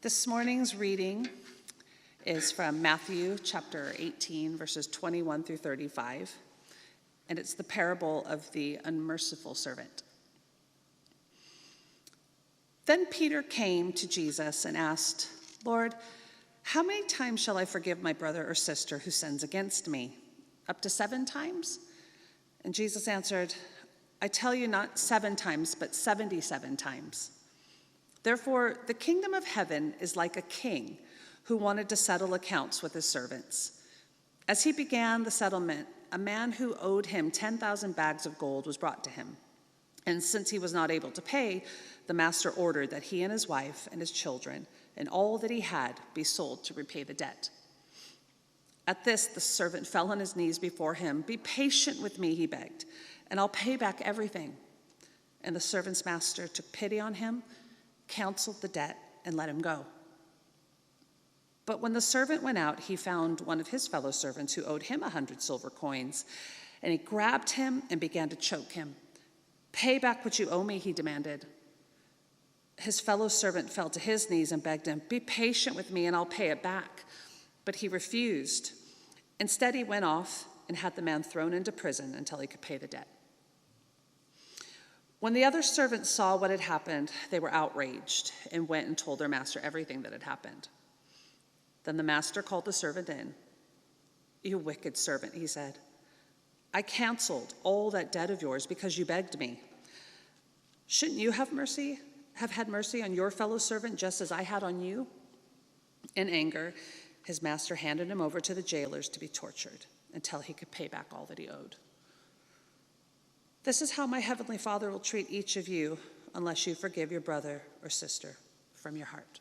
This morning's reading is from Matthew chapter 18, verses 21 through 35, and it's the parable of the unmerciful servant. Then Peter came to Jesus and asked, "Lord, how many times shall I forgive my brother or sister who sins against me? Up to 7 times?" And Jesus answered, "I tell you, not 7 times, but 77 times. Therefore, the kingdom of heaven is like a king who wanted to settle accounts with his servants. As he began the settlement, a man who owed him 10,000 bags of gold was brought to him. And since he was not able to pay, the master ordered that he and his wife and his children and all that he had be sold to repay the debt. At this, the servant fell on his knees before him. 'Be patient with me,' he begged, 'and I'll pay back everything.' And the servant's master took pity on him, canceled the debt, and let him go. But when the servant went out, he found one of his fellow servants who owed him 100 silver coins, and he grabbed him and began to choke him. 'Pay back what you owe me,' he demanded. His fellow servant fell to his knees and begged him, 'Be patient with me and I'll pay it back.' But he refused. Instead, he went off and had the man thrown into prison until he could pay the debt. When the other servants saw what had happened, they were outraged and went and told their master everything that had happened. Then the master called the servant in. 'You wicked servant,' he said. 'I canceled all that debt of yours because you begged me. Shouldn't you have had mercy on your fellow servant just as I had on you?' In anger, his master handed him over to the jailers to be tortured until he could pay back all that he owed. This is how my heavenly Father will treat each of you unless you forgive your brother or sister from your heart."